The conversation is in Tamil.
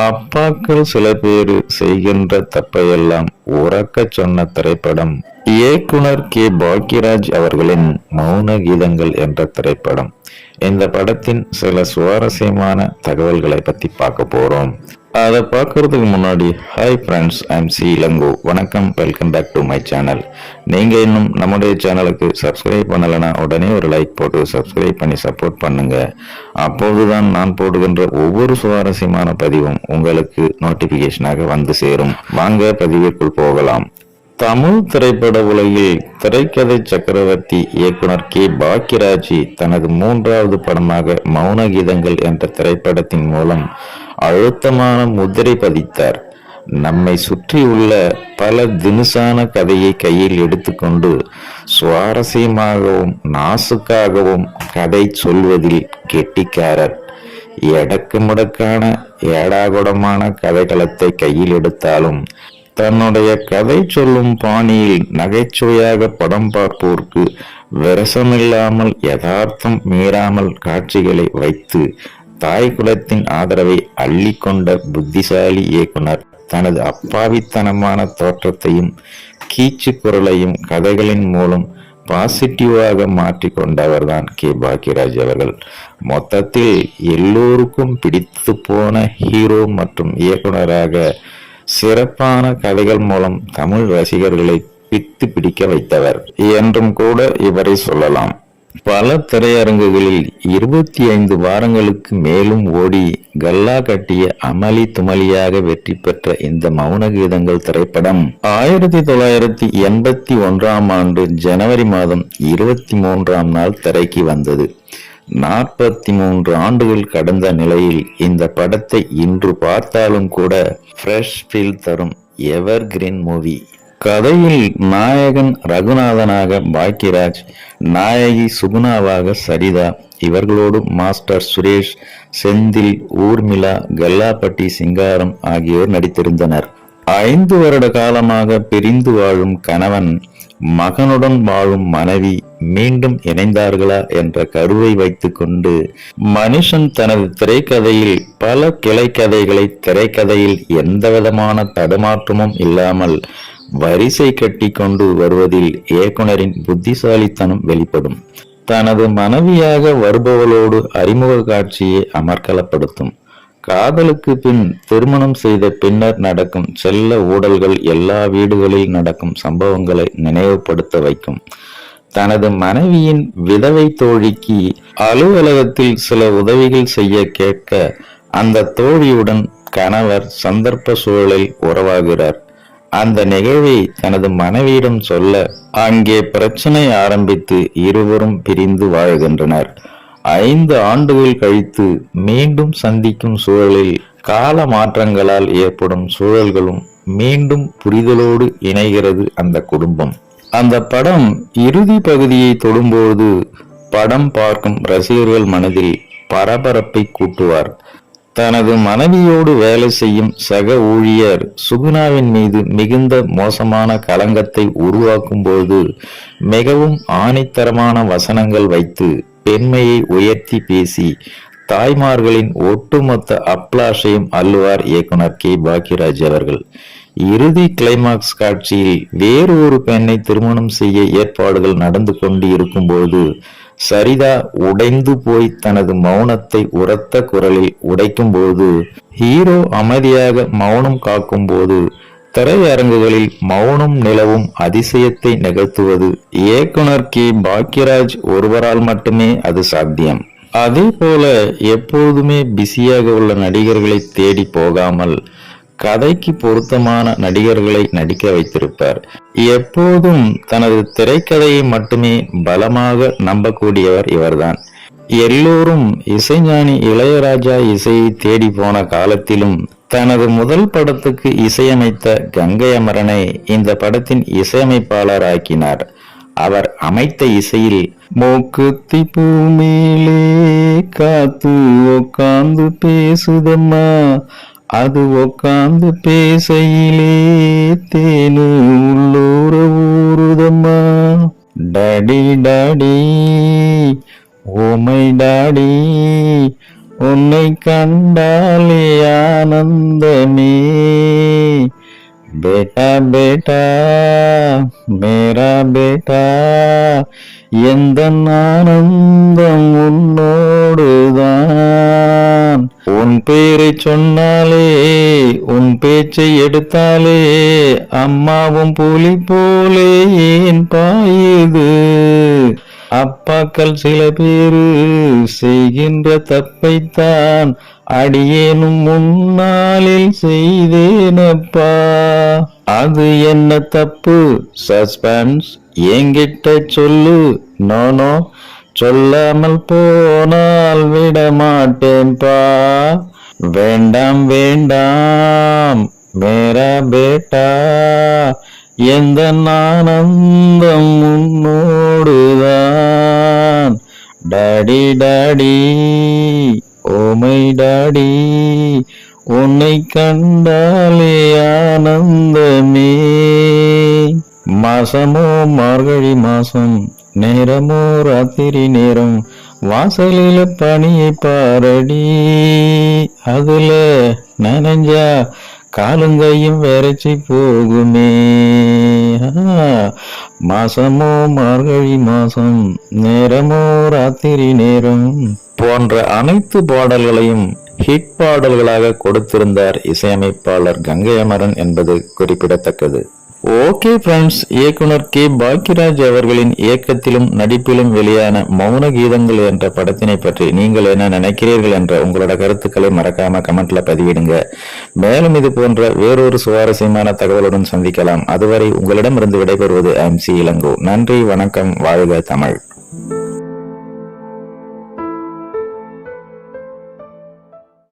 அப்பாக்கள் சில பேரு செய்கின்ற தப்பையெல்லாம் உறக்கச் சொன்ன திரைப்படம் இயக்குனர் கே பாக்யராஜ் அவர்களின் மௌன கீதங்கள் என்ற திரைப்படம். இந்த படத்தின் சில சுவாரஸ்யமான தகவல்களை பத்தி பார்க்க போறோம். அதை பார்க்கறதுக்கு முன்னாடி hi friends, I'm C Elango. வணக்கம், welcome back to my channel. நீங்க இன்னும் நம்முடைய சேனலுக்கு சப்ஸ்கிரைப் பண்ணலைன்னா உடனே ஒரு லைக் போட்டு சப்ஸ்கிரைப் பண்ணி சப்போர்ட் பண்ணுங்க. அப்போதுதான் நான் போடுகின்ற ஒவ்வொரு சுவாரஸ்யமான பதிவும் உங்களுக்கு நோட்டிபிகேஷனாக வந்து சேரும். வாங்க பதிவிற்குள் போகலாம். தமிழ் திரைப்பட உலகில் திரைக்கதை சக்கரவர்த்தி இயக்குனர் கே பாக்யராஜ் தனது 3வது படமாக மௌன கீதங்கள் என்ற திரைப்படத்தின் மூலம் அழுத்தமான முத்திரை பதித்தார். நம்மை சுற்றியுள்ள பல தினுசான கதையை கையில் எடுத்துக்கொண்டு சுவாரஸ்யமாகவும் நாசுக்காகவும் கதை சொல்வதில் கெட்டிக்காரர். எடக்கு முடக்கான ஏடாகுடமான கதைகளத்தை கையில் எடுத்தாலும் தன்னுடைய கதை சொல்லும் பாணியில் நகைச்சுவையாக படம் பார்ப்போருக்கு விரசமில்லாமல் யதார்த்தம் மீறாமல் காட்சிகளை வைத்து தாய் குலத்தின் ஆதரவை அள்ளி கொண்ட புத்திசாலி இயக்குனர் தனது அப்பாவித்தனமான தோற்றத்தையும் கீச்சு குரலையும் கதைகளின் மூலம் பாசிட்டிவாக மாற்றி கொண்டவர்தான் கே பாக்யராஜ் அவர்கள். மொத்தத்தில் எல்லோருக்கும் பிடித்து போன ஹீரோ மற்றும் இயக்குனராக சிறப்பான கதைகள் மூலம் தமிழ் ரசிகர்களை பித்து பிடிக்க வைத்தவர் என்றும் கூட இவரை சொல்லலாம். பல திரையரங்குகளில் 25 வாரங்களுக்கு மேலும் ஓடி கல்லா கட்டிய அமளி துமளியாக வெற்றி பெற்ற இந்த மௌன கீதங்கள் திரைப்படம் 1981ஆம் ஆண்டு ஜனவரி மாதம் 23ஆம் நாள் திரைக்கு வந்தது. 43 ஆண்டுகள் கடந்த நிலையில் இந்த படத்தை இன்று பார்த்தாலும் கூட ஃப்ரெஷ் ஃபீல் தரும் எவர் கிரீன் மூவி. கதையில் நாயகன் ரகுநாதனாக பாக்யராஜ், நாயகி சுகுணாவாக சரிதா, இவர்களோடு மாஸ்டர் சுரேஷ், செந்தில், ஊர்மிளா, கல்லாப்பட்டி சிங்காரம் ஆகியோர் நடித்திருந்தனர். 5 வருட காலமாக பிரிந்து வாழும் கணவன் மகனுடன் வாழும் மனைவி மீண்டும் இணைந்தார்களா என்ற கருவை வைத்துக் கொண்டு மனுஷன் தனது திரைக்கதையில் பல கிளை கதைகளை திரைக்கதையில் எந்தவிதமான தடுமாற்றமும் இல்லாமல் வரிசை கட்டி கொண்டு வருவதில் இயக்குனரின் புத்திசாலித்தனம் வெளிப்படும். தனது மனைவியாக வருபவளோடு அறிமுக காட்சியை அமர்க்கலப்படுத்தும். காதலுக்கு பின் திருமணம் செய்த பின்னர் நடக்கும் செல்ல ஊடல்கள் எல்லா வீடுகளில் நடக்கும் சம்பவங்களை நினைவுபடுத்த வைக்கும். தனது மனைவியின் விதவை தோழிக்கு அலுவலகத்தில் சில உதவிகள் செய்ய கேட்க அந்த தோழியுடன் கணவர் சந்தர்ப்ப சூழலில் உறவாகிறார். அந்த நிகழ்வை தனது மனைவியிடம் சொல்ல அங்கே பிரச்சனை ஆரம்பித்து இருவரும் பிரிந்து வாழ்கின்றனர். 5 ஆண்டுகள் கழித்து மீண்டும் சந்திக்கும் சூழலில் கால மாற்றங்களால் ஏற்படும் சூழல்களும் மீண்டும் புரிதலோடு இணைகிறது அந்த குடும்பம். அந்த படம் இறுதி பகுதியை தொடும்போது படம் பார்க்கும் ரசிகர்கள் மனதில் பரபரப்பை கூட்டுவார். தனது மனைவியோடு வேலை செய்யும் சக ஊழியர் சுகுணாவின் மீது மிகுந்த மோசமான களங்கத்தை உருவாக்கும் போது மிகவும் ஆணித்தரமான வசனங்கள் வைத்து பெண்மையை உயர்த்தி பேசி தாய்மார்களின் ஒட்டுமொத்த அப்ளாஷையும் அள்ளுவார் இயக்குனர் கே பாக்யராஜ் அவர்கள். இறுதி கிளைமாக்ஸ் காட்சியில் வேறு ஒரு பெண்ணை திருமணம் செய்ய ஏற்பாடுகள் நடந்து கொண்டு இருக்கும்போது சரிதா உடைந்து போய் தனது மௌனத்தை உரத்த குரலில் உடைக்கும் போது ஹீரோ அமைதியாக மௌனம் காக்கும் போது திரையரங்குகளில் மௌனம் நிலவும் அதிசயத்தை நிகழ்த்துவது இயக்குனர் கே பாக்யராஜ் ஒருவரால் மட்டுமே அது சாத்தியம். அதே போல எப்பொழுதுமே பிஸியாக உள்ள நடிகர்களை தேடி போகாமல் கதைக்கு பொருத்தமான நடிகர்களை நடிக்க வைத்திருப்பார். எப்போதும் தனது திரைக்கதையை மட்டுமே பலமாக நம்பக்கூடியவர் இவர்தான். எல்லோரும் இசைஞானி இளையராஜா இசையை தேடி போன காலத்திலும் தனது முதல் படத்துக்கு இசையமைத்த கங்கை அமரனை இந்த படத்தின் இசையமைப்பாளர் ஆக்கினார். அவர் அமைத்த இசையில் மூக்குத்தி பூ மேலே காத்து உக்காந்து பேசுதம்மா, அது உக்காந்து பேசையிலே தேனு உள்ளூர ஊறுதம்மா, daddy daddy oh my daddy உன்னை கண்டாலே ஆனந்தமே. பேட்டா பேட்டா மேரா பேட்டா, எந்த ஆனந்தம் உன்னோடுதான். உன் பேரை சொன்னாலே, உன் பேச்சை எடுத்தாலே, அம்மாவும் புலி போலே ஏன் பாயுது. அப்பாக்கள் சில பேரு செய்கின்ற தப்பைத்தான் அடியேனும் முன்னாளில் செய்தேனப்பா. அது என்ன தப்பு? சஸ்பென்ஸ் என்கிட்ட சொல்லு. நோனோ, சொல்லாமல் போனால் விடமாட்டேன்பா. வேண்டாம் வேண்டாம் மேரா பேட்டா, எந்த ஆனந்தம் உன்னோடுதான். டாடி டாடி ஓமை டாடி, உன்னை கண்டாலே ஆனந்தமே. மாசமோ மார்கழி மாசம், நேரமோ ராத்திரி நேரம், வாசலில பனியை பாரடி, அதுல நனைஞ்சா காலுங்கையும் வரைச்சி போகுமே. மாசமோ மார்கழி மாசம், நேரமோ ராத்திரி நேரம் போன்ற அனைத்து பாடல்களையும் ஹிட் பாடல்களாக கொடுத்திருந்தார் இசையமைப்பாளர் கங்கை அமரன் என்பது குறிப்பிடத்தக்கது. ஓகே ஃப்ரெண்ட்ஸ், இயக்குனர் கே பாக்கியராஜ் அவர்களின் இயக்கத்திலும் நடிப்பிலும் வெளியான மௌன கீதங்கள் என்ற படத்தினை பற்றி நீங்கள் என்ன நினைக்கிறீர்கள் என்ற உங்களோட கருத்துக்களை மறக்காம கமெண்ட்ல பதிவிடுங்க. மேலும் இது போன்ற வேறொரு சுவாரஸ்யமான தகவலுடன் சந்திக்கலாம். அதுவரை உங்களிடமிருந்து விடைபெறுவது MC இளங்கோ. நன்றி, வணக்கம், வாழ்க தமிழ்.